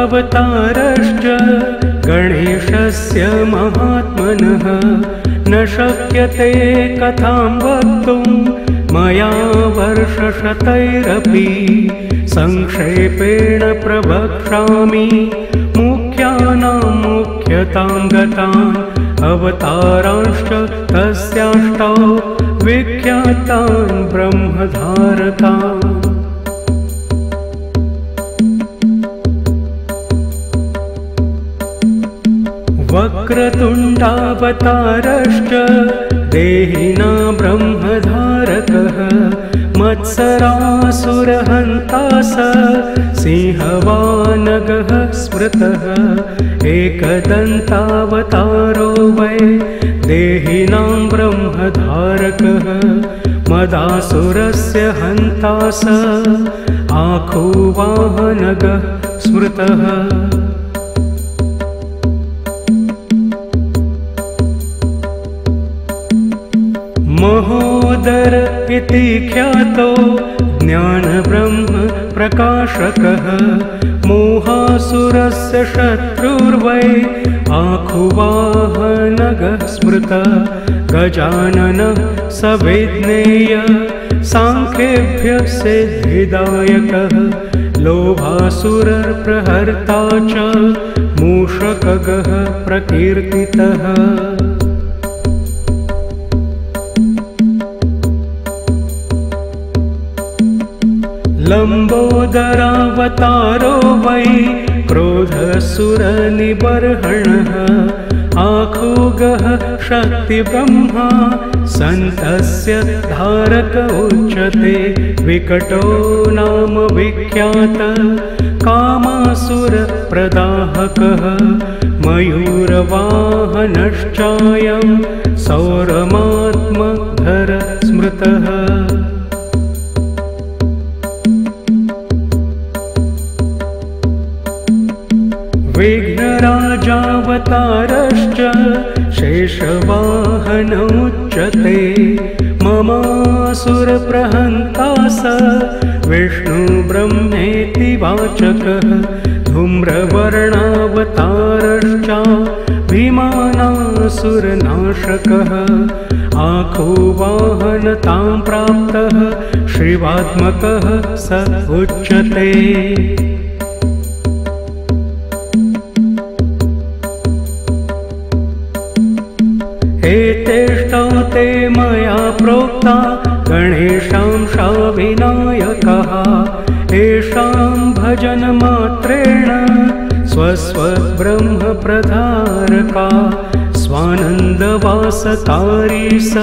अवतारश्च गणेशस्य महात्मनः न शक्यते कथां वक्तुं मया वर्षशतैरपि संक्षेपेण प्रवक्ष्यामि मुख्यानां मुख्यतां गतान् अवतारांश्च तस्याष्टौ विख्यातान् ब्रह्मधारकान्। वक्रतुण्डावतारश्च देहिना ब्रह्मधारकः मत्सरासुरहन्ता स सिंहवानगः स्मृतः एकदन्तावतारो वै देहिनां ब्रह्मधारकः मदासुरस्य हन्ता स आखुवाहनगः स्मृतः। महोदर इति ख्यातो ज्ञानब्रह्म प्रकाशकः मोहासुरस्य शत्रुर्वै आखुवाहनगः स्मृतः गजाननः सविज्ञेय सांख्येभ्यः सिद्धिदायकः लोभासुरप्रहर्ता च मूषकगः प्रकीर्तितः। लम्बोदरावतारो वै क्रोधसुरनिबर्हणः आखुगः शक्तिब्रह्मा सन्तस्य धारक उच्यते विकटो नाम विख्यातः कामासुरप्रदाहकः मयूरवाहनश्चायं सौरमात्मधर स्मृतः। विघ्नराजावतारश्च शेषवाहन उच्यते ममासुरप्रहन्ता स विष्णुब्रह्मेति वाचकः धूम्रवर्णावतारश्च भीमानासुरनाशकः आखुवाहनतां प्राप्तः शिवात्मकः स उच्यते। एतेष्टौ ते मया प्रोक्ता गणेशांशा विनायकः येषां भजनमात्रेण स्वस्वब्रह्मप्रधारका स्वानन्दवासकारी स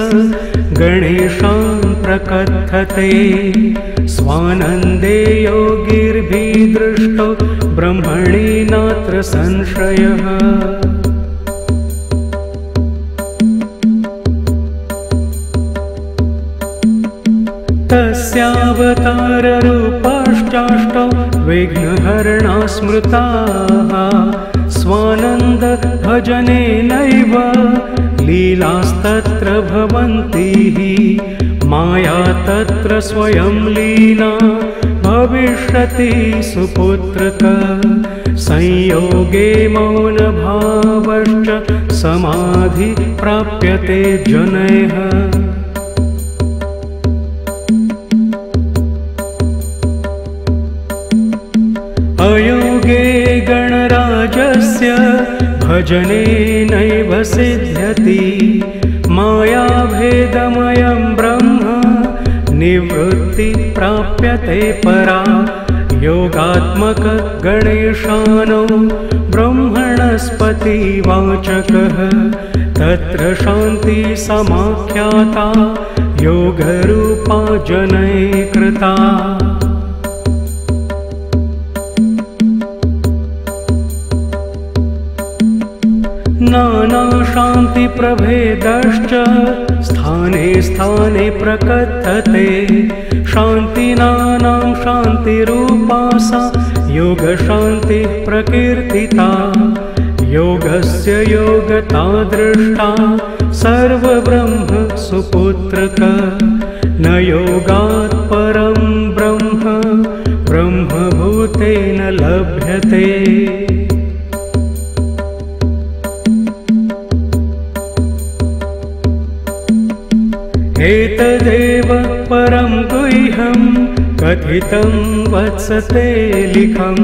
गणेशान् प्रकथते स्वानन्दे योगिर्भिदृष्टो ब्रह्मणि नात्र संशयः। तस्यावताररूपाश्चाष्टौ विघ्नहरणा स्मृताः स्वानन्द भजनेनैव लीलास्तत्र भवन्ति माया तत्र स्वयं लीना भविष्यति सुपुत्रक संयोगे मौनभावश्च समाधि प्राप्यते जनैः। अयोगे गणराजस्य भजनेनैव सिद्ध्यति मायाभेदमयं ब्रह्म निवृत्ति प्राप्यते परा योगात्मक गणेशानो ब्रह्मणस्पति वाचकः तत्र शान्ति समाख्याता योगरूपा जनैः कृता। नानाशान्तिप्रभेदश्च स्थाने स्थाने प्रकथते शान्तिनानां शान्तिरूपा सा योगशान्तिः प्रकीर्तिता योगस्य योगता दृष्टा सर्वब्रह्म सुपुत्रक न योगात् परं ब्रह्म ब्रह्मभूत तेन लभ्यते। एतदेव परं गुह्यं कथितं वत्स ते लिखं।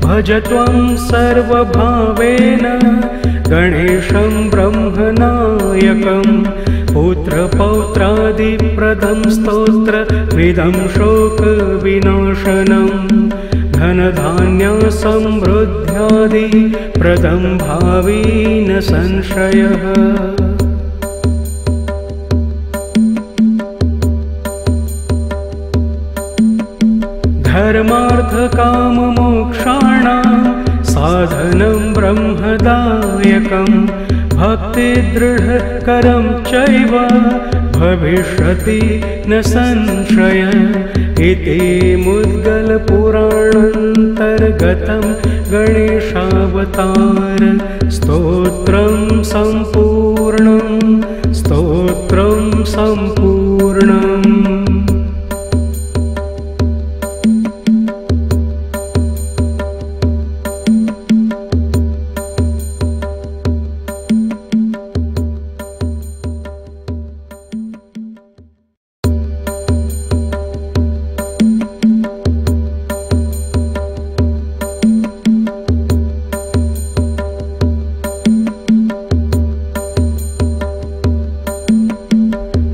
भज त्वं सर्वभावेन गणेशं ब्रह्मनायकं। पुत्रपौत्रादिप्रदं स्तोत्रमिदं शोकविनाशनं। धनधान्यसमृद्ध्यादिप्रदं भावी न संशयः। धर्मार्थकाममोक्षाणां साधनं ब्रह्मदायकं। भक्तिदृढकरं चैव भविष्यति न संशय। इति मुद्गलपुराणान्तर्गतं गणेशावतार स्तोत्रं सम्पूर्णम्।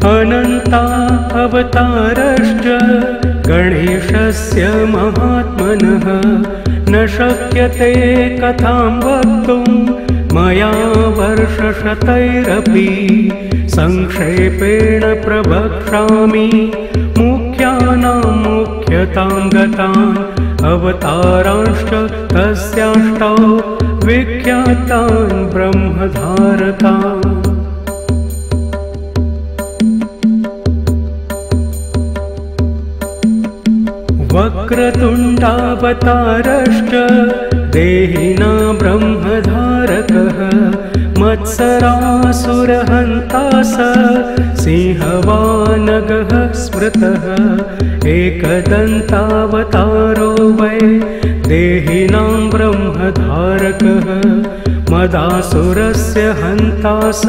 अनन्ता अवतारश्च गणेशस्य महात्मनः। न शक्यते कथां वक्तुं मया वर्षशतैरपि। संक्षेपेण प्रवक्ष्यामि मुख्यानां मुख्यतां गतान्। अवतारांश्च तस्याष्टौ विख्यातान् ब्रह्मधारकान्। वक्रतुण्डावतारश्च देहिना ब्रह्मधारकः। मत्सरासुरहन्ता स सिंहवानगः स्मृतः। एकदन्तावतारो वै देहिनां ब्रह्मधारकः। मदासुरस्य हन्ता स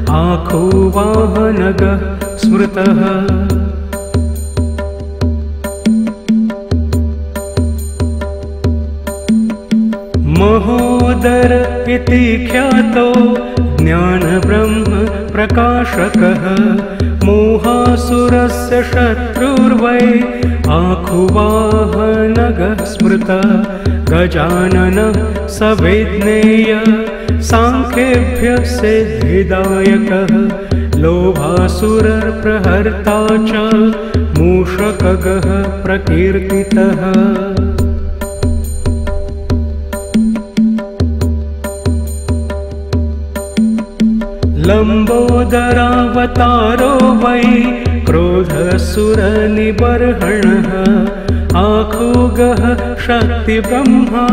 आखुवाहनगः स्मृतः। महोदर इति ख्यातो ज्ञानब्रह्म प्रकाशकः। मोहासुरस्य शत्रुर्वै आखुवाहनगः स्मृतः। गजाननः सविज्ञेय सांख्येभ्यः सिद्धिदायकः। लोभासुरप्रहर्ता च मूषकगः प्रकीर्तितः। लम्बोदरावतारो वै क्रोधसुरनिबर्हणः। आखुगः शक्तिब्रह्मा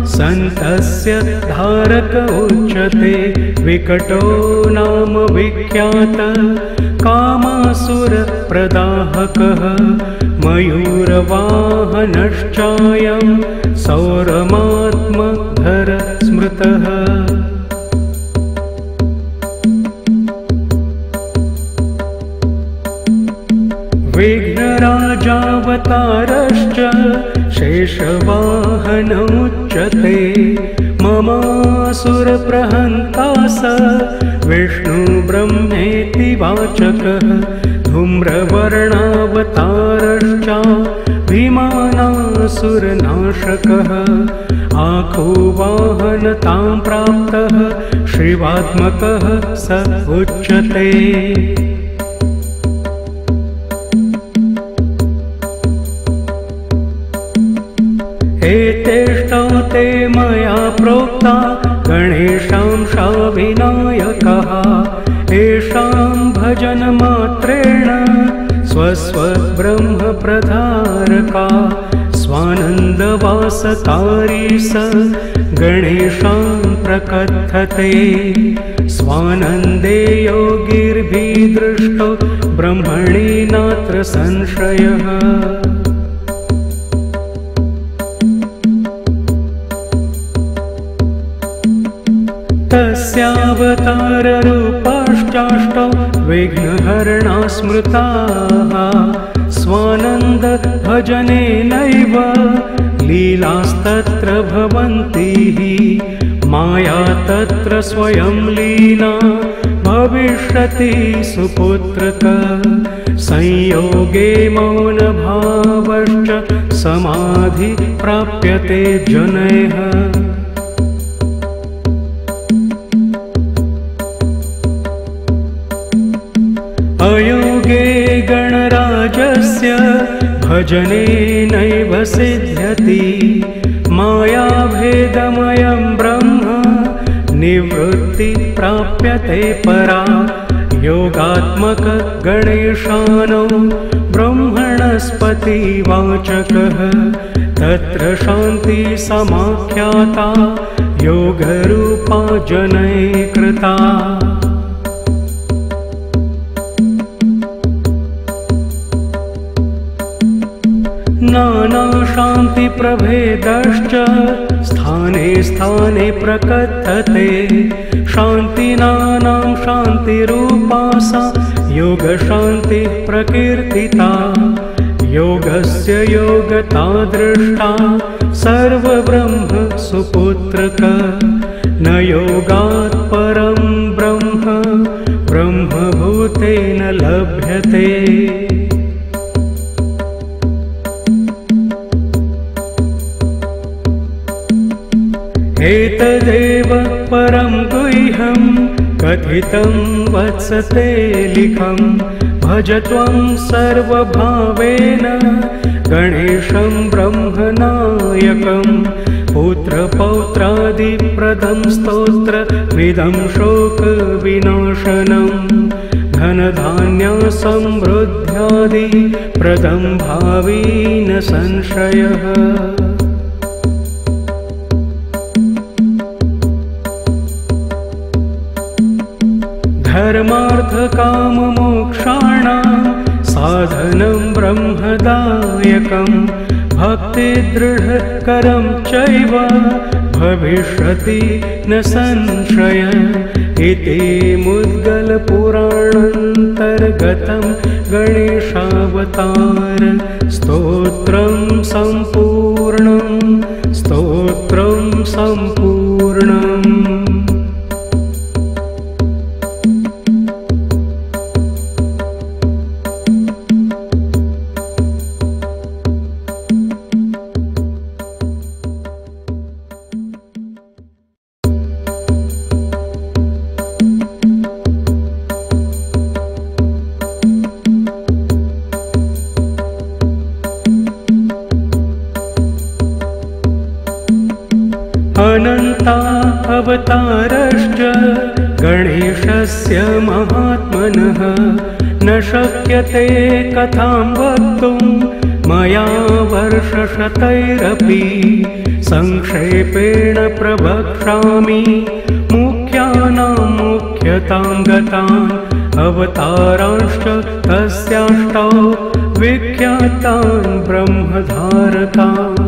सन्तस्य धारक उच्यते। विकटो नाम विख्यात कामासुरप्रदाहकः। मयूरवाहनश्चायं सौरमात्मधर स्मृतः। विघ्नराजावतारश्च शेषवाहनमुच्यते। ममासुरप्रहन्ता स विष्णुब्रह्मेति वाचकः। धूम्रवर्णावतारश्च भीमानासुरनाशकः। आखुवाहनतां प्राप्तः शिवात्मकः स उच्यते। एतेष्टौ ते मया प्रोक्ता गणेशांशा विनायकः। येषां भजनमात्रेण स्वस्वब्रह्मप्रधारका। स्वानन्दवासकारी स गणेशान् प्रकथते। स्वानन्दे योगिर्भिदृष्टो ब्रह्मणि नात्र संशयः। तस्यावताररूपाश्चाष्टौ विघ्नहरणा स्मृताः स्वानन्द भजनेनैव लीलास्तत्र भवन्ति माया तत्र स्वयं लीना भविष्यति सुपुत्रक संयोगे मौनभावश्च समाधि प्राप्यते जनैः अयोगे गणराजस्य भजनेनैव सिद्ध्यति मायाभेदमयं ब्रह्म निवृत्ति प्राप्यते परा योगात्मक गणेशानो ब्रह्मणस्पतिवाचकः तत्र शान्ति समाख्याता योगरूपा जनैः कृता नानाशान्तिप्रभेदश्च स्थाने स्थाने प्रकथते शान्तिनानां शान्तिरूपा सा योगशान्तिः प्रकीर्तिता योगस्य योगता दृष्टा सर्वब्रह्म सुपुत्रक न योगात् परं ब्रह्म ब्रह्मभूतेन लभ्यते एतदेव परं गुह्यं कथितं वत्स ते लिखं भज त्वं सर्वभावेन गणेशं ब्रह्मनायकं पुत्रपौत्रादिप्रदं स्तोत्रमिदं शोकविनाशनं धनधान्यसमृद्ध्यादिप्रदं भावी न संशयः धर्मार्थकाममोक्षाणां साधनं ब्रह्मदायकं भक्तिदृढकरं चैव भविष्यति न संशय इति मुद्गलपुराणान्तर्गतं गणेशावतार स्तोत्रं सम्पूर्णम् अनन्ता अवतारश्च गणेशस्य महात्मनः न शक्यते कथां वक्तुं मया वर्षशतैरपि संक्षेपेण प्रवक्ष्यामि मुख्यानां मुख्यतां गतान् अवतारांश्च तस्याष्टौ विख्यातान् ब्रह्मधारकान्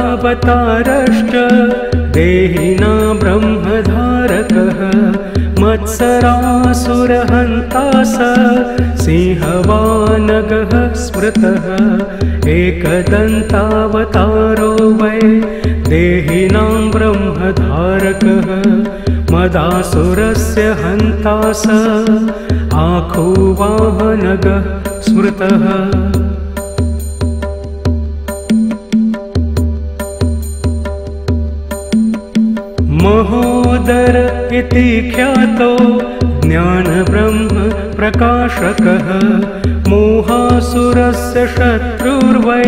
वक्रतुण्डावतारश्च देहिना ब्रह्मधारकः मत्सरासुरहन्ता स सिंहवानगः स्मृतः एकदन्तावतारो वै देहिनां ब्रह्मधारकः मदासुरस्य हन्ता स आखुवाहनगः स्मृतः महोदर इति ख्यातो ज्ञानब्रह्म प्रकाशकः मोहासुरस्य शत्रुर्वै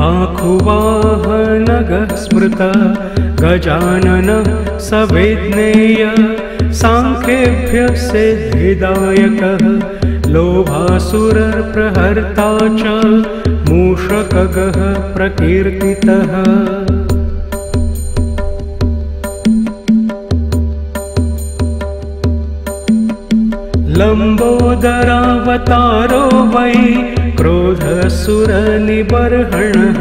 आखुवाहनगः स्मृतः गजाननः सविज्ञेय सांख्येभ्यः सिद्धिदायकः लोभासुरप्रहर्ता च मूषकगः प्रकीर्तितः लम्बोदरावतारो वै क्रोध सुरनिबर्हणः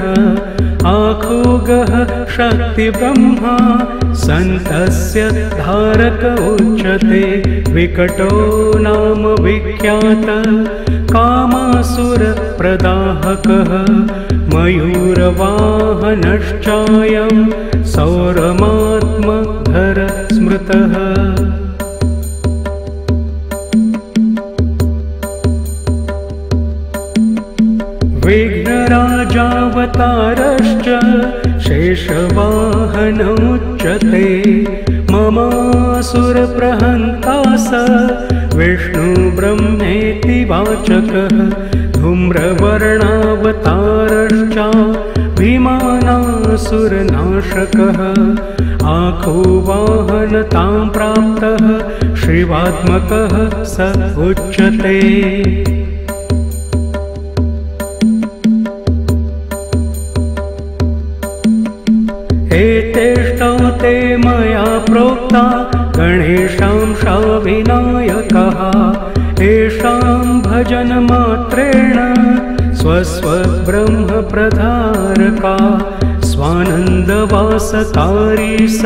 आखुगः शक्तिब्रह्मा सन्तस्य धारक उच्यते विकटो नाम विख्यातः कामासुरप्रदाहकः मयूरवाहनश्चायं सौरमात्मधर स्मृतः विघ्नराजावतारश्च शेषवाहनमुच्यते ममासुरप्रहन्ता स विष्णुब्रह्मेति वाचकः धूम्रवर्णावतारश्च भीमानासुरनाशकः आखुवाहनतां प्राप्तः शिवात्मकः स उच्यते एतेष्टौ ते मया प्रोक्ता गणेशांशा विनायकः येषां भजनमात्रेण स्वस्वब्रह्मप्रधारका स्वानन्दवासकारी स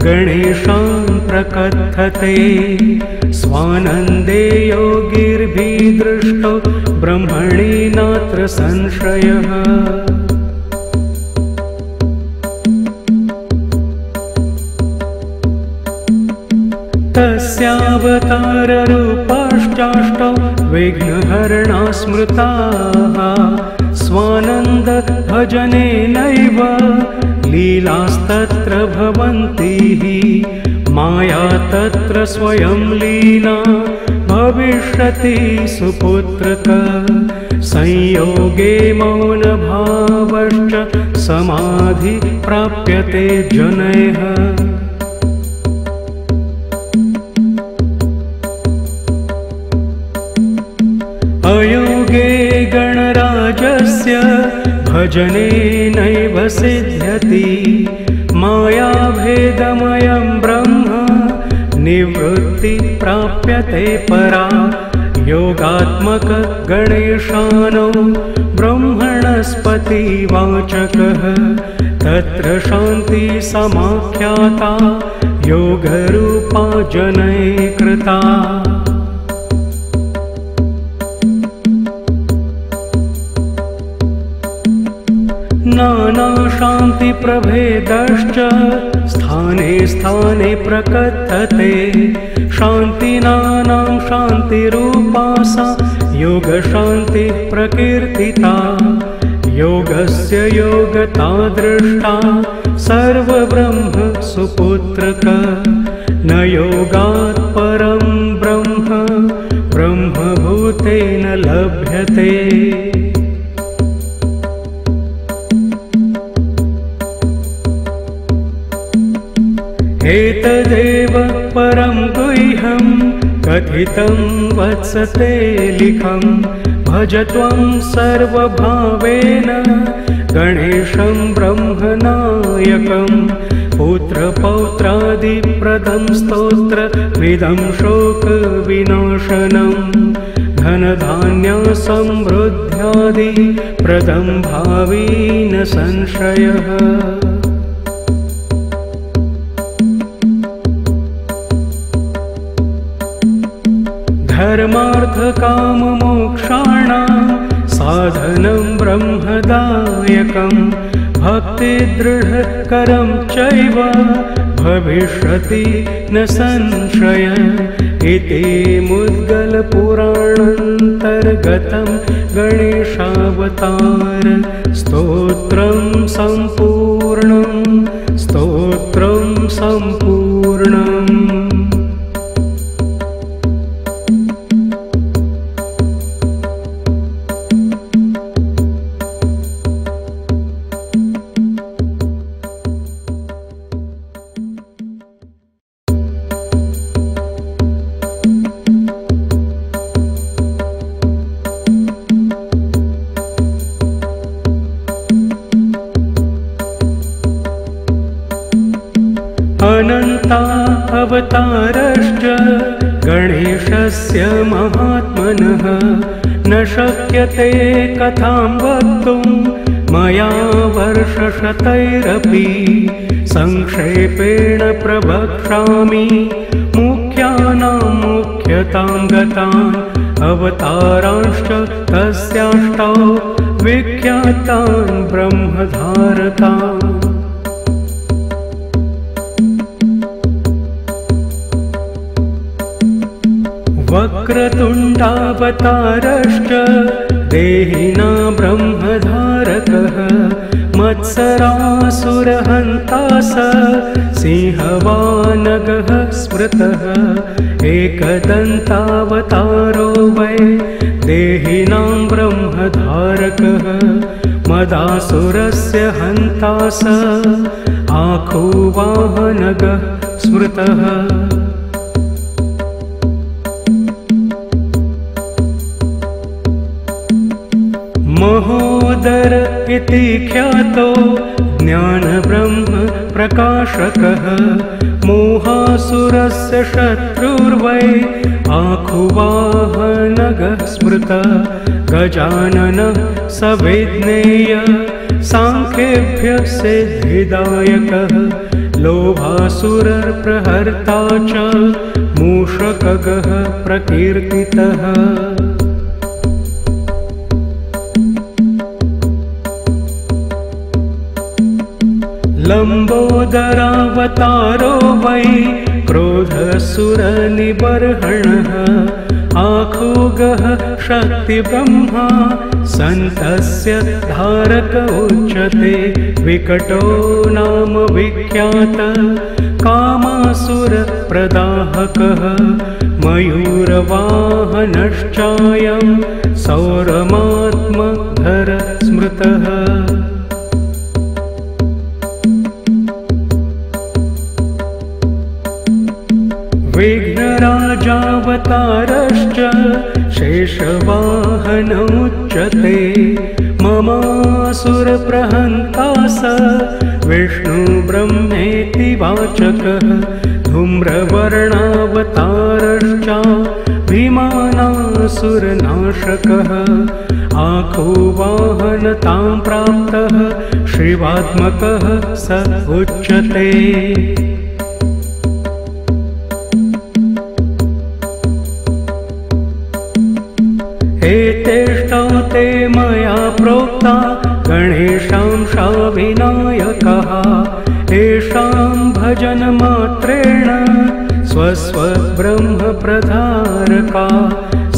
गणेशां प्रकथते स्वानन्दे योगिर्भिदृष्टो ब्रह्मणि नात्र संशयः तस्यावताररूपाश्चाष्टौ विघ्नहरणा स्मृताः स्वानन्द भजनेनैव लीलास्तत्र भवन्ति माया तत्र स्वयं लीना भविष्यति सुपुत्रक संयोगे मौनभावश्च समाधि प्राप्यते जनैः अयोगे गणराजस्य भजनेनैव सिद्ध्यति मायाभेदमयं ब्रह्म निवृत्ति प्राप्यते परा योगात्मक गणेशानो ब्रह्मणस्पतिवाचकः तत्र शान्ति समाख्याता योगरूपा जनैः कृता नानाशान्तिप्रभेदश्च स्थाने स्थाने प्रकथते शान्तिनानां शान्तिरूपा सा योगशान्तिः प्रकीर्तिता योगस्य योगता दृष्टा सर्वब्रह्म सुपुत्रक न योगात् परं ब्रह्म ब्रह्मभूतेन लभ्यते एतदेव परं गुह्यं कथितं वत्सते लिखं भज त्वं सर्वभावेन गणेशं ब्रह्मनायकं पुत्रपौत्रादिप्रदं स्तोत्रमिदं शोकविनाशनं धनधान्यसमृद्ध्यादिप्रदं भावी न संशयः धर्मार्थकाममोक्षाणां साधनं ब्रह्मदायकं भक्तिदृढकरं चैव भविष्यति न संशय इति मुद्गलपुराणान्तर्गतं गणेशावतार स्तोत्रं सम्पूर्णम् अनन्ता अवतारश्च गणेशस्य महात्मनः न शक्यते कथां वक्तुं मया वर्षशतैरपि संक्षेपेण प्रवक्ष्यामि मुख्यानां मुख्यतां गतान् अवतारांश्च तस्याष्टौ विख्यातान् ब्रह्मधारकान्। वक्रतुण्डावतारश्च देहिना ब्रह्मधारकः मत्सरासुरहन्ता स सिंहवानगः स्मृतः एकदन्तावतारो वै देहिनां ब्रह्मधारकः मदासुरस्य हन्ता स आखुवाहनगः स्मृतः। महोदर इति ख्यातो ज्ञानब्रह्म प्रकाशकः मोहासुरस्य शत्रुर्वै आखुवाहनगः स्मृतः गजाननः सविज्ञेय सांख्येभ्यः सिद्धिदायकः लोभासुरप्रहर्ता च मूषकगः प्रकीर्तितः। लम्बोदरावतारो वै क्रोधसुरनिबर्हणः आखुगः शक्तिब्रह्मा सन्तस्य धारक उच्यते विकटो नाम विख्यात कामासुरप्रदाहकः मयूरवाहनश्चायं सौरमात्मधर स्मृतः। विघ्नराजावतारश्च शेषवाहनमुच्यते ममासुरप्रहन्ता स विष्णुब्रह्मेति वाचकः धूम्रवर्णावतारश्च भीमानासुरनाशकः आखुवाहनतां प्राप्तः शिवात्मकः स उच्यते। एतेष्टौ ते मया प्रोक्ता गणेशांशा विनायकः येषां भजनमात्रेण स्वस्वब्रह्मप्रधारका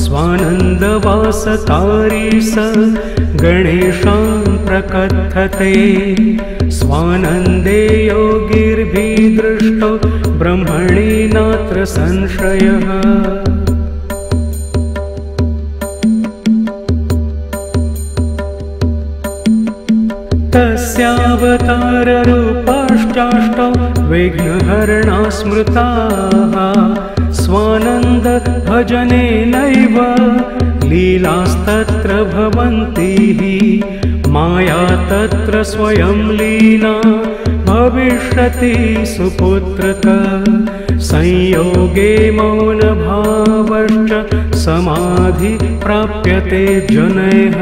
स्वानन्दवासतारी स गणेशान् प्रकथते स्वानन्दे योगिर्भिदृष्टो ब्रह्मणि नात्र संशयः। तस्यावताररूपाश्चाष्टौ विघ्नहरणा स्मृताः स्वानन्द भजनेनैव लीलास्तत्र भवन्ति माया तत्र स्वयं लीना भविष्यति सुपुत्रक संयोगे मौनभावश्च समाधि प्राप्यते जनैः।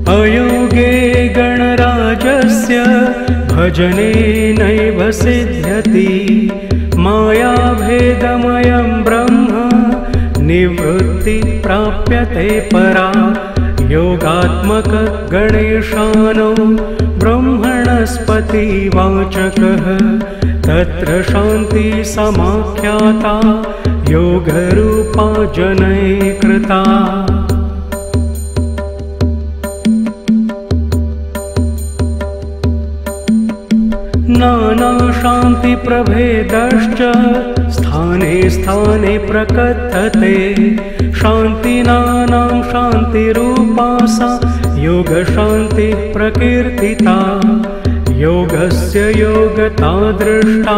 अयोगे गणराजस्य भजनेनैव सिद्ध्यति मायाभेदमयं ब्रह्म निवृत्ति प्राप्यते परा योगात्मक गणेशानो ब्रह्मणस्पतिवाचकः तत्र शान्ति समाख्याता योगरूपा जनैः कृता। नानाशान्तिप्रभेदश्च स्थाने स्थाने प्रकथते शान्तिनानां शान्तिरूपा सा योगशान्तिः प्रकीर्तिता योगस्य योगता दृष्टा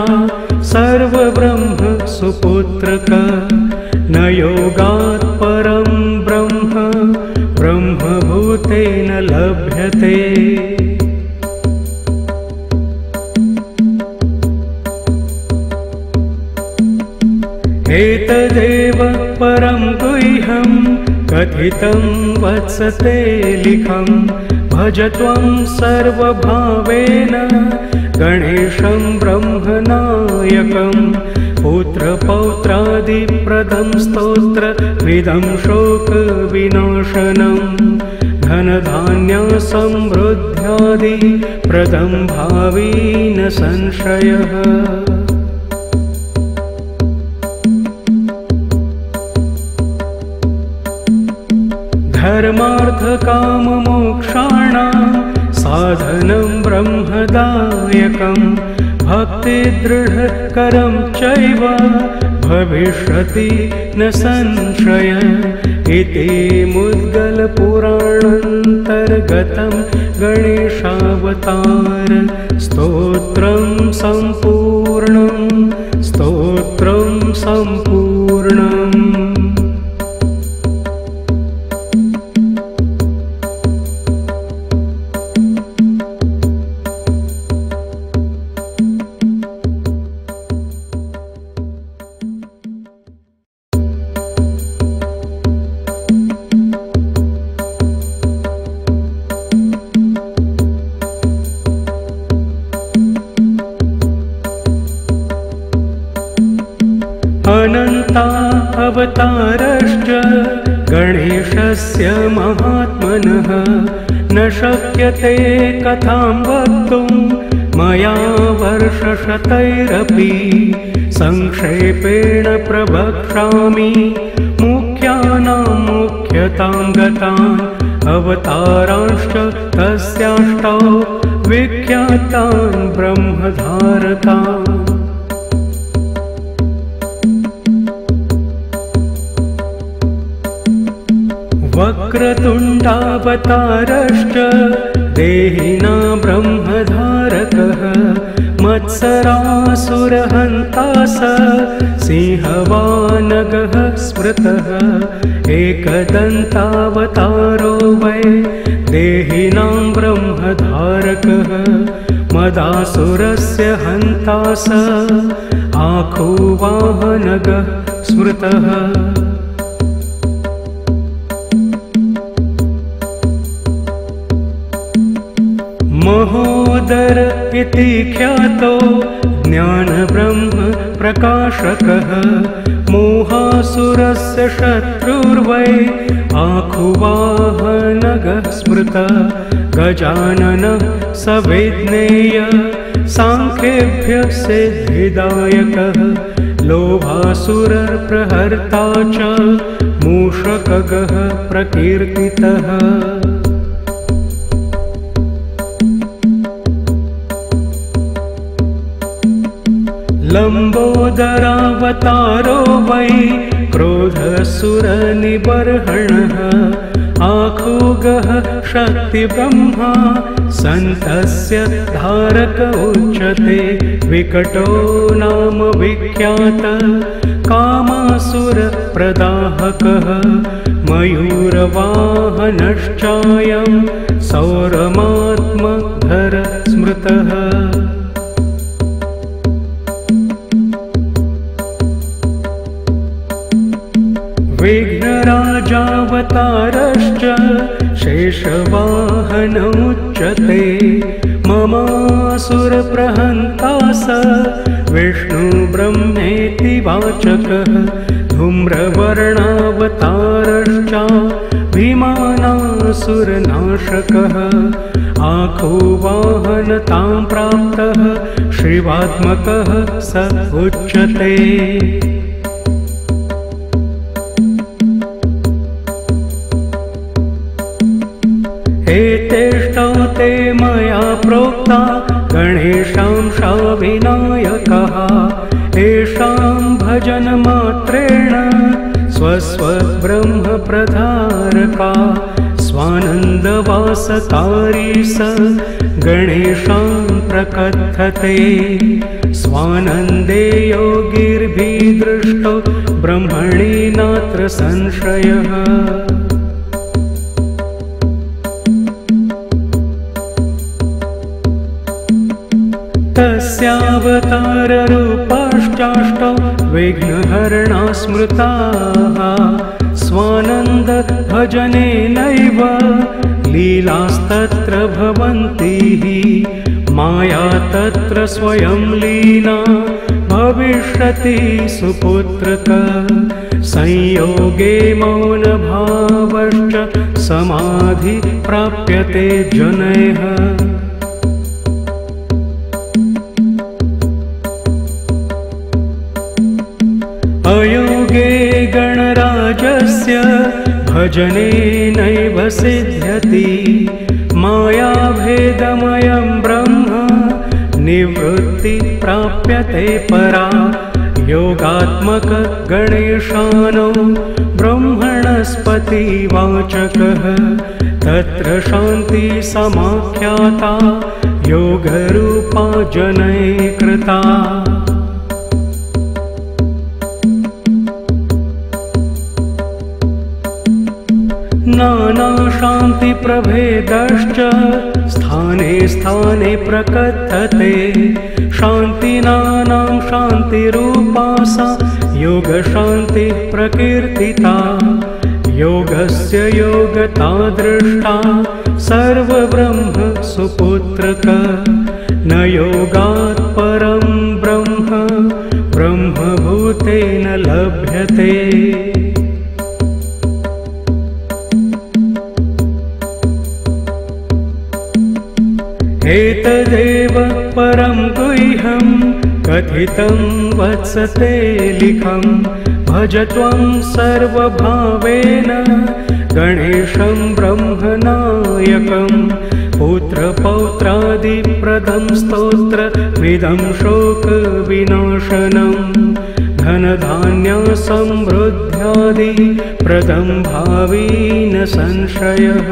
सर्वब्रह्म सुपुत्रक न योगात् परं ब्रह्म ब्रह्मभूतेन लभ्यते। एतदेव परं गुह्यं कथितं वत्सते लिखं भज त्वं सर्वभावेन गणेशं ब्रह्मनायकं पुत्रपौत्रादिप्रदं स्तोत्रमिदं शोकविनाशनं धनधान्यसमृद्ध्यादिप्रदं भावी न संशयः। धर्मार्थकाममोक्षाणां साधनं ब्रह्मदायकं भक्तिदृढकरं चैव भविष्यति न संशय इति मुद्गलपुराणान्तर्गतं गणेशावतार स्तोत्रं सम्पूर्णम्। अनन्ता अवतारश्च गणेशस्य महात्मनः न शक्यते कथां वक्तुं मया वर्षशतैरपि संक्षेपेण प्रवक्ष्यामि मुख्यानां मुख्यतां गतान् अवतारांश्च तस्याष्टौ विख्यातान् ब्रह्मधारकान्। वक्रतुण्डावतारश्च देहिना ब्रह्मधारकः मत्सरासुरहन्ता स सिंहवानगः स्मृतः एकदन्तावतारो वै देहिनां ब्रह्मधारकः मदासुरस्य हन्ता स आखुवाहनगः स्मृतः। महोदर इति ख्यातो ज्ञानब्रह्म प्रकाशकः मोहासुरस्य शत्रुर्वै आखुवाहनगः स्मृतः गजाननः सविज्ञेय सांख्येभ्यः सिद्धिदायकः लोभासुरप्रहर्ता च मूषकगः प्रकीर्तितः। लम्बोदरावतारो वै क्रोधसुरनिबर्हणः आखुगः शक्तिब्रह्मा सन्तस्य धारक उच्यते विकटो नाम विख्यात कामासुरप्रदाहकः मयूरवाहनश्चायं सौरमात्मधर स्मृतः। विघ्नराजावतारश्च शेषवाहनमुच्यते ममासुरप्रहन्ता स विष्णुब्रह्मेति वाचकः धूम्रवर्णावतारश्च भीमानासुरनाशकः आखुवाहनतां प्राप्तः शिवात्मकः स उच्यते। एतेष्टौ ते मया प्रोक्ता गणेशांशा विनायकः येषां भजनमात्रेण स्वस्वब्रह्मप्रधारका स्वानन्दवासकारी स गणेशान् प्रकथते स्वानन्दे योगिर्भिदृष्टो ब्रह्मणि नात्र संशयः। तस्यावताररूपाश्चाष्टौ विघ्नहरणा स्मृताः स्वानन्द भजनेनैव लीलास्तत्र भवन्ति माया तत्र स्वयं लीना भविष्यति सुपुत्रक संयोगे मौनभावश्च समाधि प्राप्यते जनैः अयोगे गणराजस्य भजनेनैव सिद्ध्यति मायाभेदमयं ब्रह्म निवृत्ति प्राप्यते परा योगात्मक गणेशानो ब्रह्मणस्पतिवाचकः तत्र शान्ति समाख्याता योगरूपा जनैः कृता नानाशान्तिप्रभेदश्च स्थाने स्थाने प्रकथते शान्तिनानां शान्तिरूपा सा योगशान्तिः प्रकीर्तिता योगस्य योगता दृष्टा सर्वब्रह्म सुपुत्रक न योगात् परं ब्रह्म ब्रह्मभूतेन लभ्यते एतदेव परं गुह्यं कथितं वत्सते लिखं भज त्वं सर्वभावेन गणेशं ब्रह्मनायकं पुत्रपौत्रादिप्रदं स्तोत्रमिदं शोकविनाशनं धनधान्यसमृद्ध्यादिप्रदं भावी न संशयः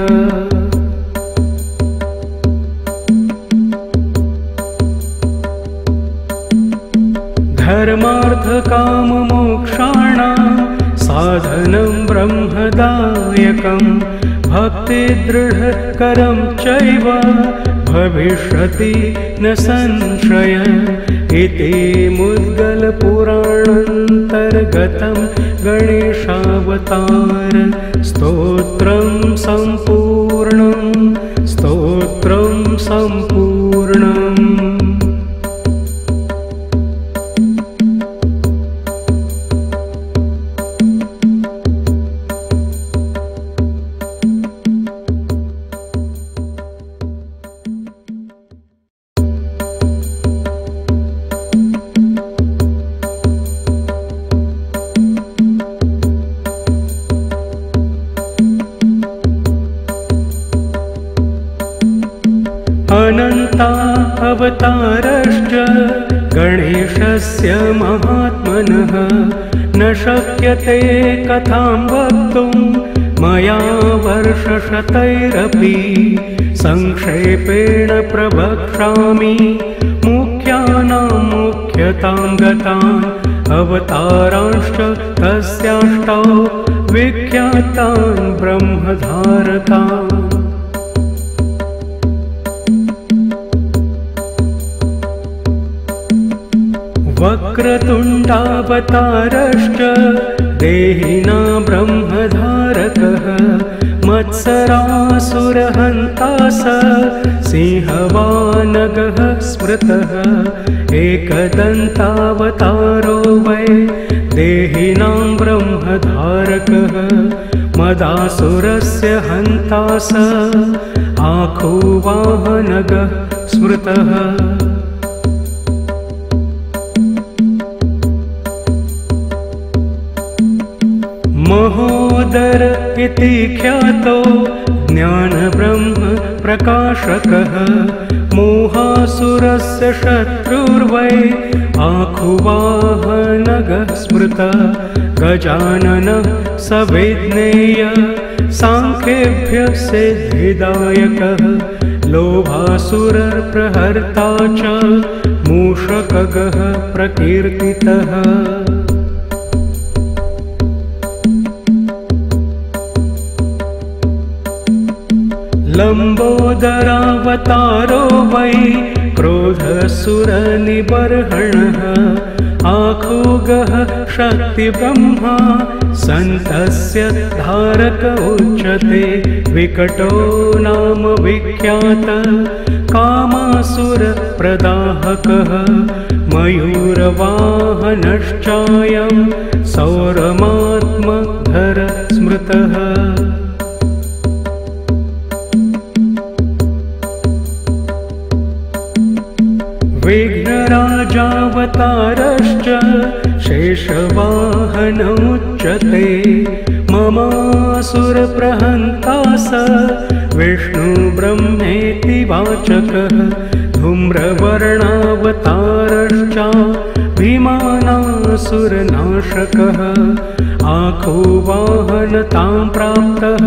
धर्मार्थकाममोक्षाणां साधनं ब्रह्मदायकं भक्तिदृढकरं चैव भविष्यति न संशय इति मुद्गलपुराणान्तर्गतं गणेशावतार स्तोत्रं सम्पूर्णम् अनन्ता अवतारश्च गणेशस्य महात्मनः न शक्यते कथां वक्तुं मया वर्षशतैरपि संक्षेपेण प्रवक्ष्यामि मुख्यानां मुख्यतां गतान् अवतारांश्च तस्याष्टौ विख्यातान् ब्रह्मधारकान् वक्रतुण्डावतारश्च देहिना ब्रह्मधारकः मत्सरासुरहन्ता स सिंहवानगः स्मृतः एकदन्तावतारो वै देहिनां ब्रह्मधारकः मदासुरस्य हन्ता स आखुवाहनगः स्मृतः महोदर इति ख्यातो ज्ञानब्रह्म प्रकाशकः मोहासुरस्य शत्रुर्वै आखुवाहनगः स्मृतः गजाननः सविज्ञेय सांख्येभ्यः सिद्धिदायकः लोभासुरप्रहर्ता च मूषकगः प्रकीर्तितः लंबोदरावतारो वै क्रोधसुरनिबर्हणः आखुगः शक्तिब्रह्मा सन्तस्य धारक उच्यते विकटो नाम विख्यात कामासुरप्रदाहकः मयूरवाहनश्चायं सौरमात्मधर स्मृतः विघ्नराजावतारश्च शेषवाहनमुच्यते ममासुरप्रहन्ता स विष्णुब्रह्मेति वाचकः धूम्रवर्णावतारश्चाभिमानासुरनाशकः आखुवाहनतां प्राप्तः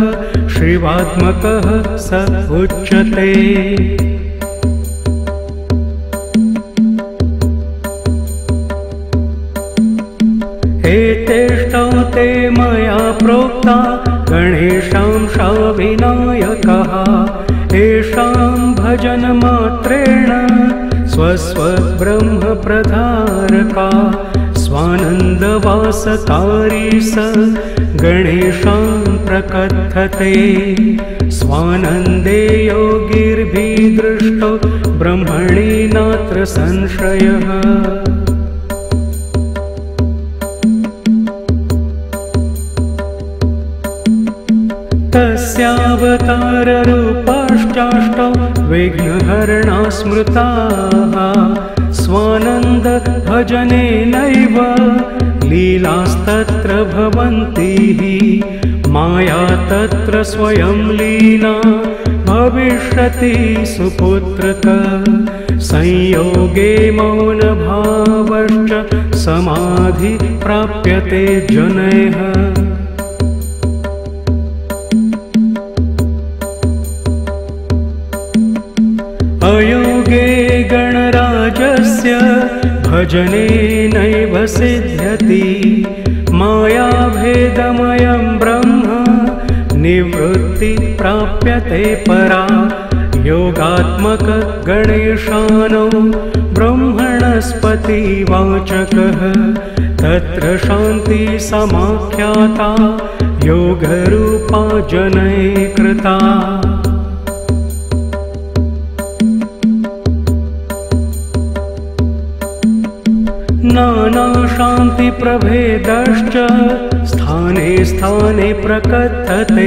शिवात्मकः स उच्यते एतेष्टौ ते मया प्रोक्ता गणेशांशा विनायकः येषां भजनमात्रेण स्वस्वब्रह्मप्रधारका स्वानन्दवासकारी स गणेशान् प्रकथते स्वानन्दे योगिर्भिदृष्टो ब्रह्मणि नात्र संशयः तस्यावताररूपाश्चाष्टौ विघ्नहरणा स्मृताः स्वानन्द भजनेनैव लीलास्तत्र भवन्ति माया तत्र स्वयं लीना भविष्यति सुपुत्रक संयोगे मौनभावश्च समाधि प्राप्यते जनैः अयोगे गणराजस्य भजनेनैव सिद्ध्यति मायाभेदमयं ब्रह्म निवृत्ति प्राप्यते परा योगात्मक गणेशानो ब्रह्मणस्पतिवाचकः तत्र शान्ति समाख्याता योगरूपा जनैः कृता नानाशान्तिप्रभेदश्च स्थाने स्थाने प्रकथते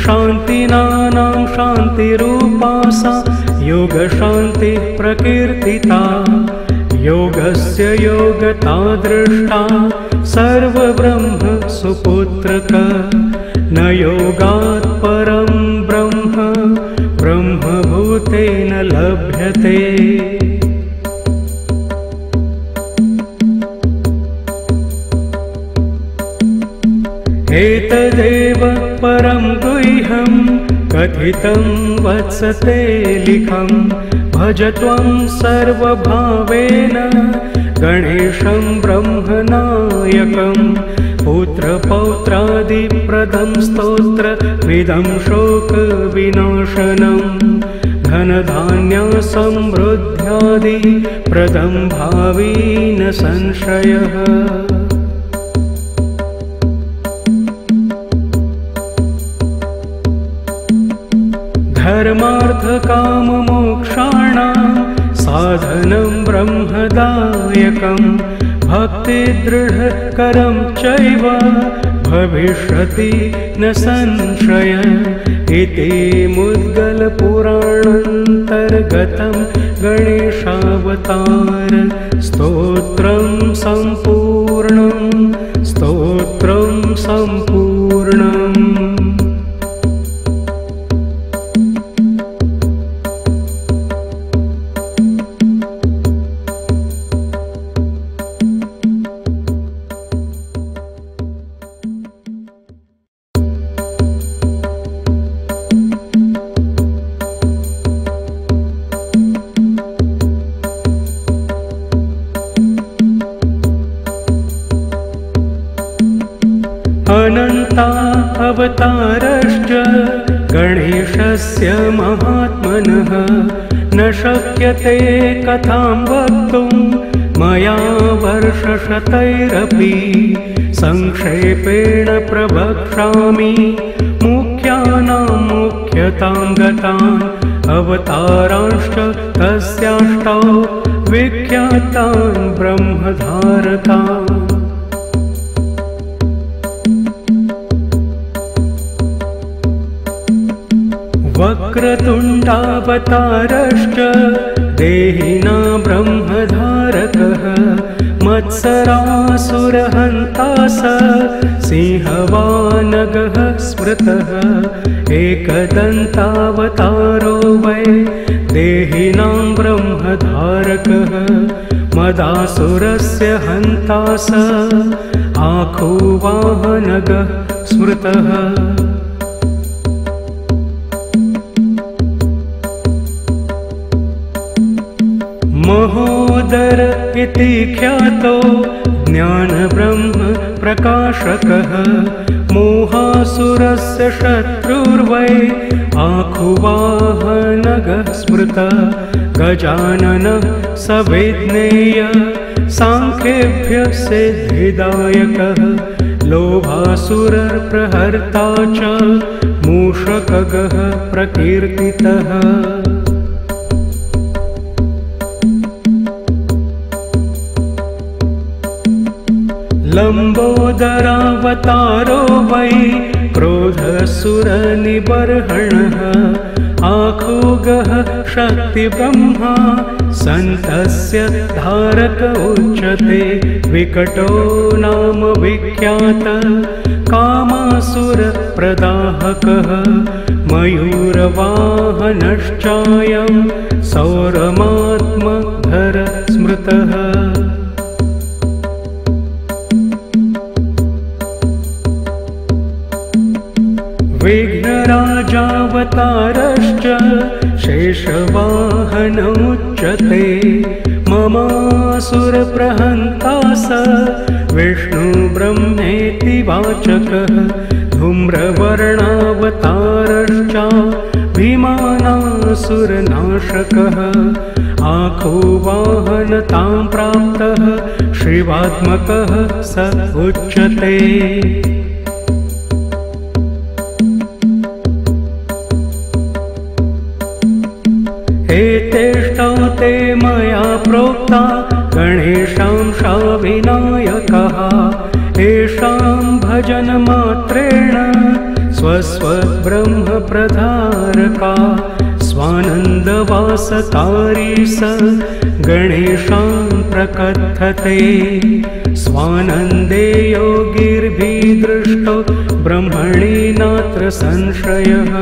शान्तिनानां शान्तिरूपा सा योगशान्तिः प्रकीर्तिता योगस्य योगता दृष्टा सर्वब्रह्म सुपुत्रक न योगात् परं ब्रह्म ब्रह्मभूतेन लभ्यते एतदेव परं गुह्यं कथितं वत्सते लिखं भज त्वं सर्वभावेन गणेशं ब्रह्मनायकं पुत्रपौत्रादिप्रदं स्तोत्रमिदं शोकविनाशनं धनधान्यसमृद्ध्यादिप्रदं भावी न संशयः धर्मार्थकाममोक्षाणां साधनं ब्रह्मदायकं भक्तिदृढकरं चैव भविष्यति न संशय इति मुद्गलपुराणान्तर्गतं गणेशावतार स्तोत्रं सम्पूर्णम् अनन्ता अवतारश्च गणेशस्य महात्मनः न शक्यते कथां वक्तुं मया वर्षशतैरपि संक्षेपेण प्रवक्ष्यामि मुख्यानां मुख्यतां गतान् अवतारांश्च तस्याष्टौ विख्यातान् ब्रह्मधारकान्। वक्रतुण्डावतारश्च देहिना ब्रह्मधारकः मत्सरासुरहन्ता स सिंहवानगः स्मृतः एकदन्तावतारो वै देहिनां ब्रह्मधारकः मदासुरस्य हन्ता स आखुवाहनगः स्मृतः। महोदर इति ख्यातो ज्ञानब्रह्म प्रकाशकः मोहासुरस्य शत्रुर्वै आखुवाहनगः स्मृतः गजाननः सविज्ञेय सांख्येभ्यः सिद्धिदायकः लोभासुरप्रहर्ता च मूषकगः प्रकीर्तितः। लम्बोदरावतारो वै क्रोधसुरनिबर्हणः आखुगः शक्तिब्रह्मा सन्तस्य धारक उच्यते विकटो नाम विख्यात कामासुरप्रदाहकः मयूरवाहनश्चायं सौरमात्मधर स्मृतः। विघ्नराजावतारश्च शेषवाहनमुच्यते ममासुरप्रहन्ता स विष्णुब्रह्मेति वाचकः धूम्रवर्णावतारश्च भीमानासुरनाशकः आखुवाहनतां प्राप्तः शिवात्मकः स उच्यते। एतेष्टौ ते मया प्रोक्ता गणेशांशा विनायकः येषां भजनमात्रेण स्वस्वब्रह्मप्रधारका स्वानन्दवासकारी स गणेशान् प्रकथते स्वानन्दे योगिर्भिदृष्टो ब्रह्मणि नात्र संशयः।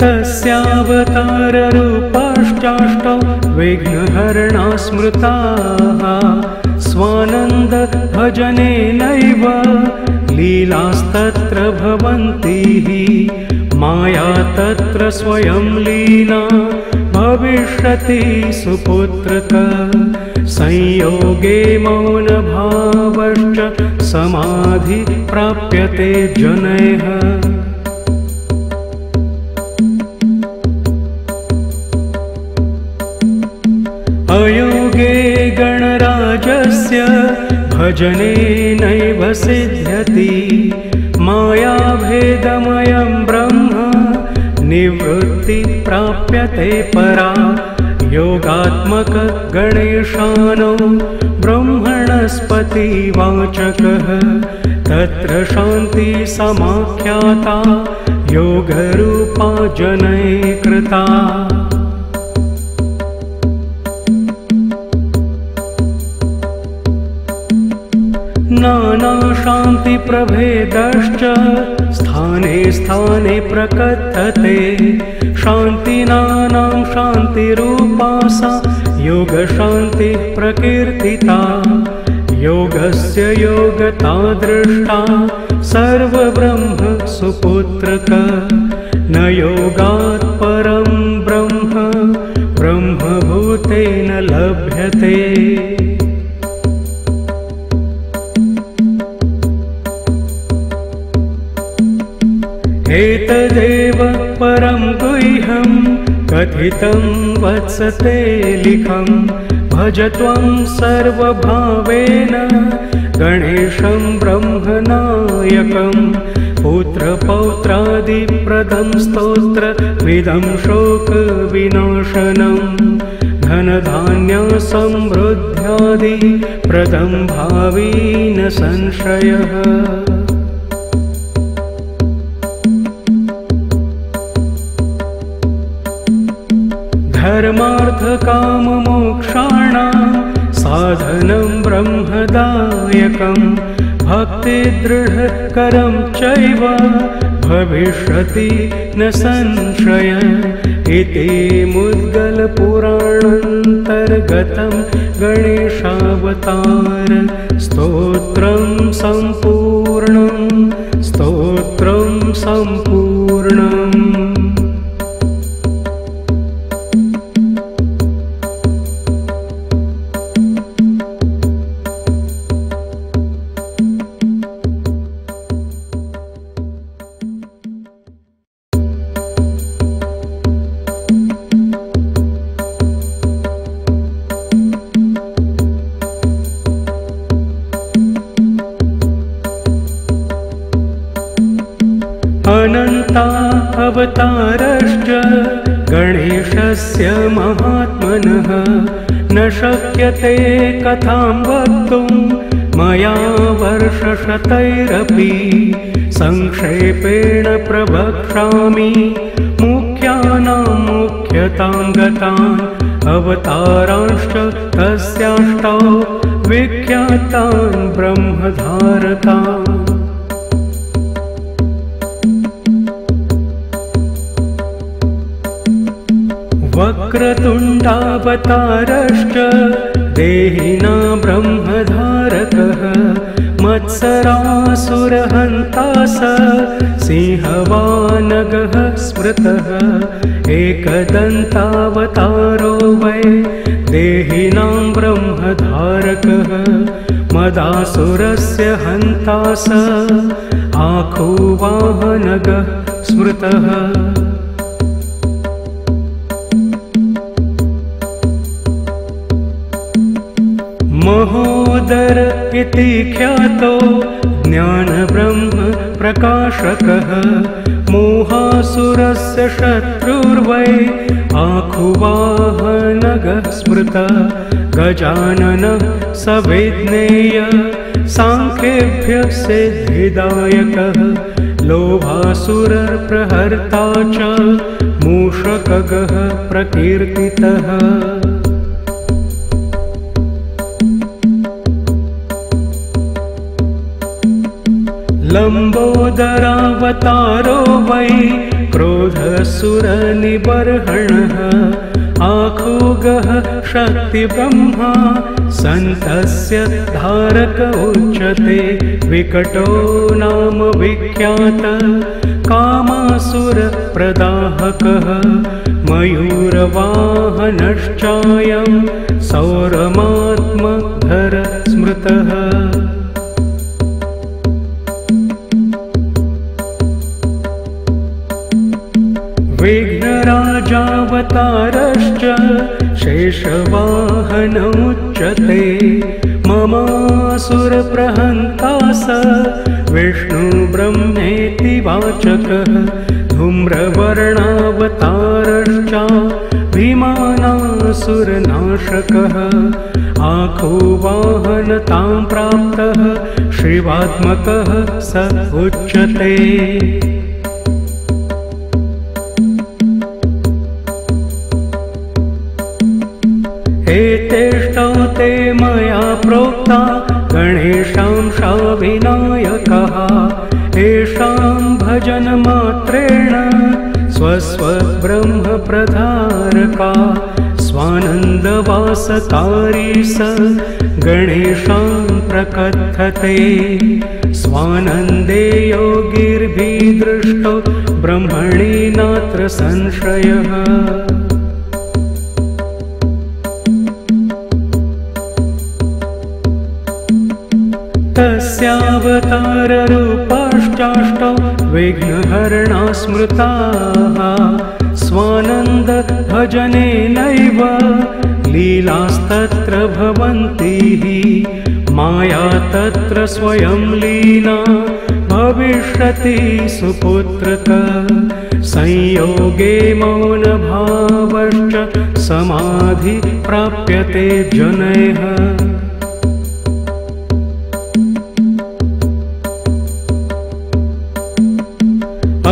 तस्यावताररूपाश्चाष्टौ विघ्नहरणा स्मृताः स्वानन्द भजनेनैव लीलास्तत्र भवन्ति माया तत्र स्वयं लीना भविष्यति सुपुत्रक संयोगे मौनभावश्च समाधि प्राप्यते जनैः। अयोगे गणराजस्य भजनेनैव सिद्ध्यति मायाभेदमयं ब्रह्म निवृत्ति प्राप्यते परा योगात्मक गणेशानो ब्रह्मणस्पतिवाचकः तत्र शान्ति समाख्याता योगरूपा जनैः कृता। नानाशान्तिप्रभेदश्च स्थाने स्थाने प्रकथते शान्तिनानां शान्तिरूपा सा योगशान्तिः प्रकीर्तिता योगस्य योगता दृष्टा सर्वब्रह्म सुपुत्रक न योगात् परं ब्रह्म ब्रह्मभूतेन लभ्यते। एतदेव परं गुह्यं कथितं वत्स ते लिखं भज त्वं सर्वभावेन गणेशं ब्रह्मनायकं पुत्रपौत्रादिप्रदं स्तोत्रमिदं शोकविनाशनं धनधान्यसमृद्ध्यादिप्रदं भावी न संशयः। धर्मार्थकाममोक्षाणां साधनं ब्रह्मदायकं भक्तिदृढकरं चैव भविष्यति न संशय इति मुद्गलपुराणान्तर्गतं गणेशावतार स्तोत्रं सम्पूर्णम्। अनन्ता अवतारश्च गणेशस्य महात्मनः न शक्यते कथां वक्तुं मया वर्षशतैरपि संक्षेपेण प्रवक्ष्यामि मुख्यानां मुख्यतां गतान् अवतारांश्च तस्याष्टौ विख्यातान् ब्रह्मधारकान्। वक्रतुण्डावतारश्च देहिना ब्रह्मधारकः मत्सरासुरहन्ता स सिंहवानगः स्मृतः एकदन्तावतारो वै देहिनां ब्रह्मधारकः मदासुरस्य हन्ता स आखुवाहनगः स्मृतः। महोदर इति ख्यातो ज्ञानब्रह्म प्रकाशकः मोहासुरस्य शत्रुर्वै आखुवाहनगः स्मृतः गजाननः सविज्ञेय सांख्येभ्यः सिद्धिदायकः लोभासुरप्रहर्ता च मूषकगः प्रकीर्तितः। लम्बोदरावतारो वै क्रोधसुरनिबर्हणः आखुगः शक्तिब्रह्मा सन्तस्य धारक उच्यते विकटो नाम विख्यात कामासुरप्रदाहकः मयूरवाहनश्चायं सौरमात्मधर स्मृतः। विघ्नराजावतारश्च शेषवाहनमुच्यते ममासुरप्रहन्ता स विष्णुब्रह्मेति वाचकः धूम्रवर्णावतारश्च भीमानासुरनाशकः आखुवाहनतां प्राप्तः शिवात्मकः स उच्यते। एतेष्टौ ते मया प्रोक्ता गणेशांशा विनायकः येषां भजनमात्रेण स्वस्वब्रह्मप्रधारका स्वानन्दवासकारी स गणेशां प्रकथते स्वानन्दे योगिर्भिदृष्टो ब्रह्मणि नात्र संशयः। तस्यावताररूपाश्चाष्टौ विघ्नहरणा स्मृताः स्वानन्द भजनेनैव लीलास्तत्र भवन्ति माया तत्र स्वयं लीना भविष्यति सुपुत्रक संयोगे मौनभावश्च समाधि प्राप्यते जनैः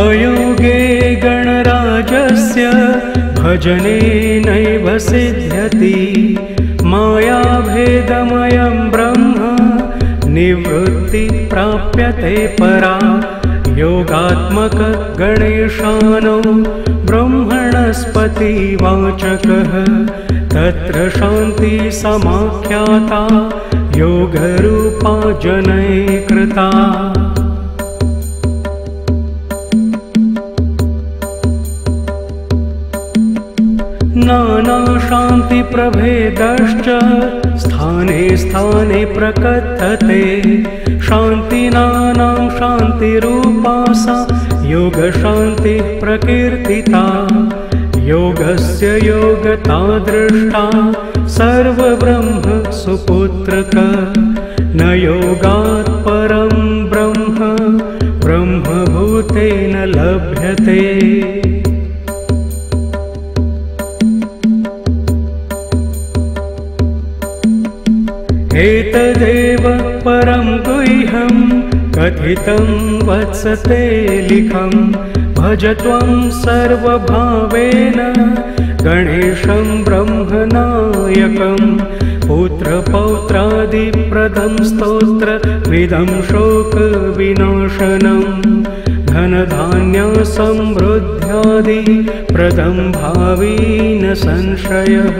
अयोगे गणराजस्य भजनेनैव सिद्ध्यति मायाभेदमयं ब्रह्म निवृत्ति प्राप्यते परा योगात्मक गणेशानो ब्रह्मणस्पति वाचकः तत्र शान्ति समाख्याता योगरूपा जनैः कृता नानाशान्तिप्रभेदश्च स्थाने स्थाने प्रकथते शान्तिनानां शान्तिरूपा सा योगशान्तिः प्रकीर्तिता योगस्य योगता दृष्टा सर्वब्रह्म सुपुत्रक न योगात् परं ब्रह्म ब्रह्मभूतेन लभ्यते एतदेव परं गुह्यं कथितं वत्स ते लिखं भज त्वं सर्वभावेन गणेशं ब्रह्मनायकं पुत्रपौत्रादिप्रदं स्तोत्रमिदं शोकविनाशनं धनधान्यसमृद्ध्यादिप्रदं भावी न संशयः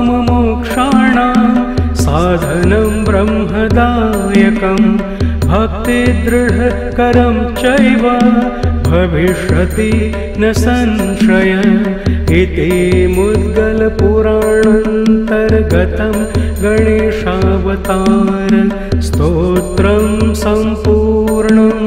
धर्मार्थकाममोक्षाणां साधनं ब्रह्मदायकं भक्तिदृढकरं चैव भविष्यति न संशय इति मुद्गलपुराणान्तर्गतं गणेशावतार स्तोत्रं सम्पूर्णम्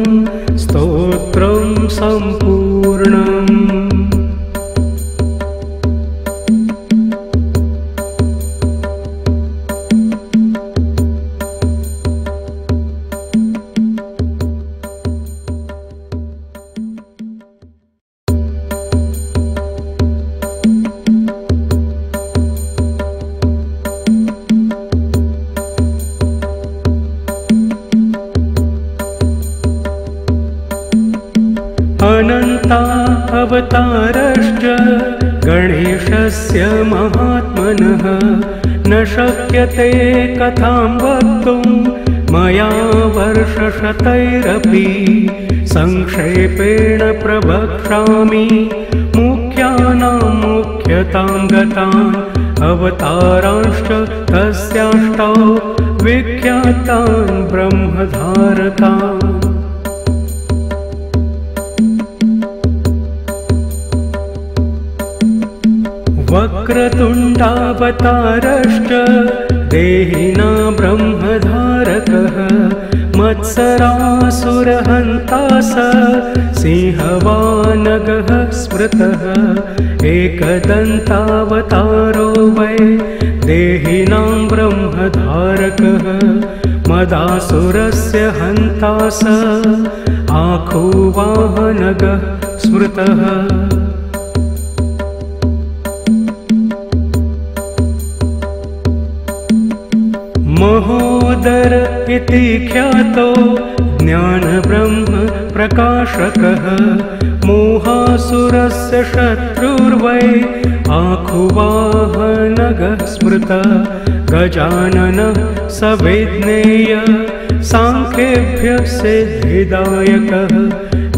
अनन्ता अवतारश्च गणेशस्य महात्मनः न शक्यते कथां वक्तुं मया वर्षशतैरपि संक्षेपेण प्रवक्ष्यामि मुख्यानां मुख्यतां गतान् अवतारांश्च तस्याष्टौ विख्यातान् ब्रह्मधारकान् वक्रतुण्डावतारश्च देहिना ब्रह्मधारकः मत्सरासुरहन्ता स सिंहवानगः स्मृतः एकदन्तावतारो वै देहिनां ब्रह्मधारकः मदासुरस्य हन्ता स आखुवाहनगः स्मृतः महोदर इति ख्यातो ज्ञानब्रह्म प्रकाशकः मोहासुरस्य शत्रुर्वै आखुवाहनगः स्मृतः गजाननः सविज्ञेय सांख्येभ्यः सिद्धिदायकः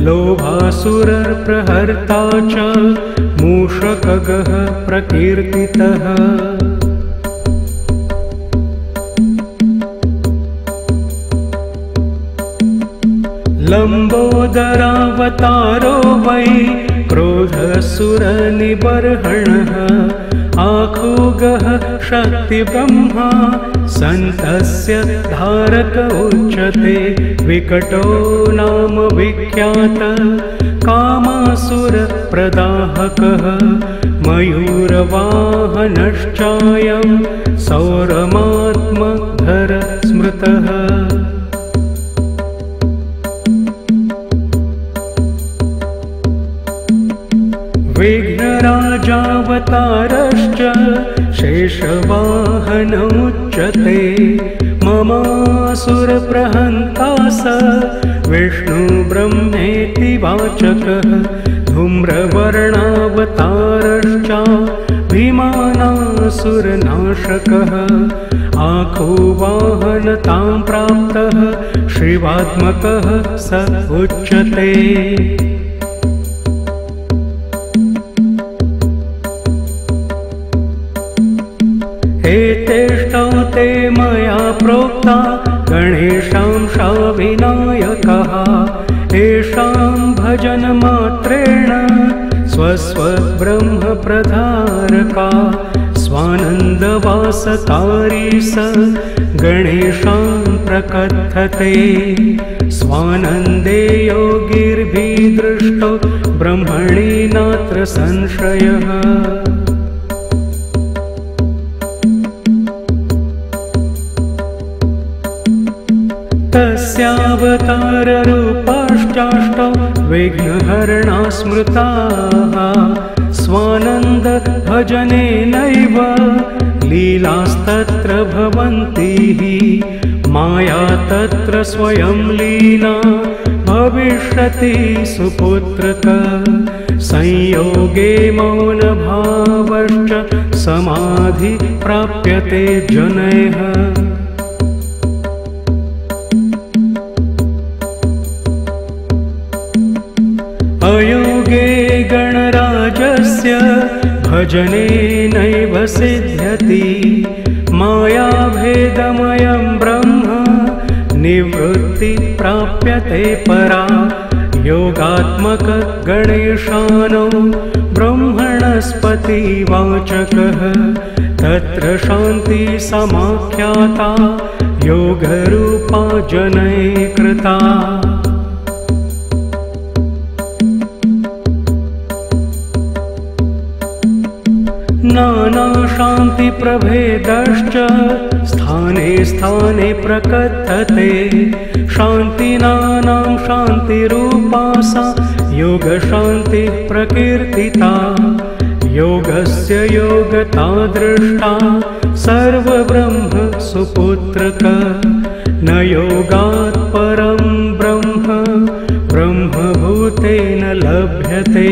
लोभासुरप्रहर्ता च मूषकगः प्रकीर्तितः लम्बोदरावतारो वै क्रोधसुरनिबर्हणः आखुगः शक्तिब्रह्मा सन्तस्य धारक उच्यते विकटो नाम विख्यात कामासुरप्रदाहकः मयूरवाहनश्चायं सौरमात्मधर स्मृतः विघ्नराजावतारश्च शेषवाहनमुच्यते ममासुरप्रहन्ता स विष्णुब्रह्मेति वाचकः धूम्रवर्णावतारश्च भीमानासुरनाशकः आखुवाहनतां प्राप्तः शिवात्मकः स उच्यते एतेष्टौ ते मया प्रोक्ता गणेशांशा विनायकः येषां भजनमात्रेण स्वस्वब्रह्मप्रधारका स्वानन्दवासकारी स गणेशान् प्रकथते स्वानन्दे योगिर्भिदृष्टो ब्रह्मणि नात्र संशयः तस्यावताररूपाश्चाष्टौ विघ्नहरणा स्मृताः स्वानन्दभजनेनैव लीलास्तत्र भवन्ति माया तत्र स्वयं लीला भविष्यति सुपुत्रक संयोगे मौनभावश्च समाधि प्राप्यते जनैः अयोगे गणराजस्य भजनेनैव सिद्ध्यति मायाभेदमयं ब्रह्म निवृत्ति प्राप्यते परा योगात्मक गणेशानो ब्रह्मणस्पतिवाचकः तत्र शान्ति समाख्याता योगरूपा जनैः कृता नानाशान्तिप्रभेदश्च स्थाने स्थाने प्रकथते शान्तिनानां शान्तिरूपा सा योगशान्तिः प्रकीर्तिता योगस्य योगता दृष्टा सर्वब्रह्म सुपुत्रक न योगात् परं ब्रह्म ब्रह्मभूतेन लभ्यते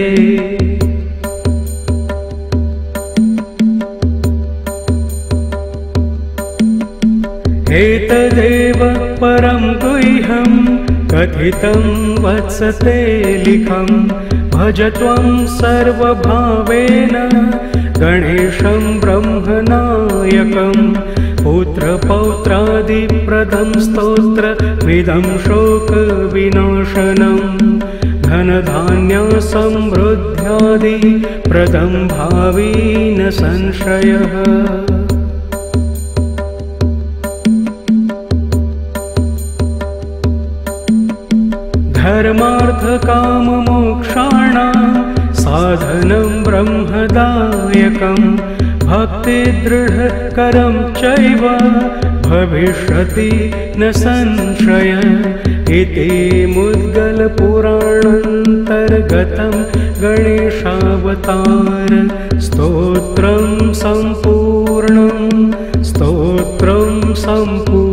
एतदेव परं गुह्यं कथितं वत्सते लिखं भज त्वं सर्वभावेन गणेशं ब्रह्मनायकं पुत्रपौत्रादिप्रदं स्तोत्रमिदं शोकविनाशनं धनधान्यसमृद्ध्यादिप्रदं भावी न संशयः धर्मार्थकाममोक्षाणां साधनं ब्रह्मदायकं भक्तिदृढकरं चैव भविष्यति न संशय इति मुद्गलपुराणान्तर्गतं गणेशावतार स्तोत्रं सम्पूर्णं स्तोत्रं सम्पूर्णम्।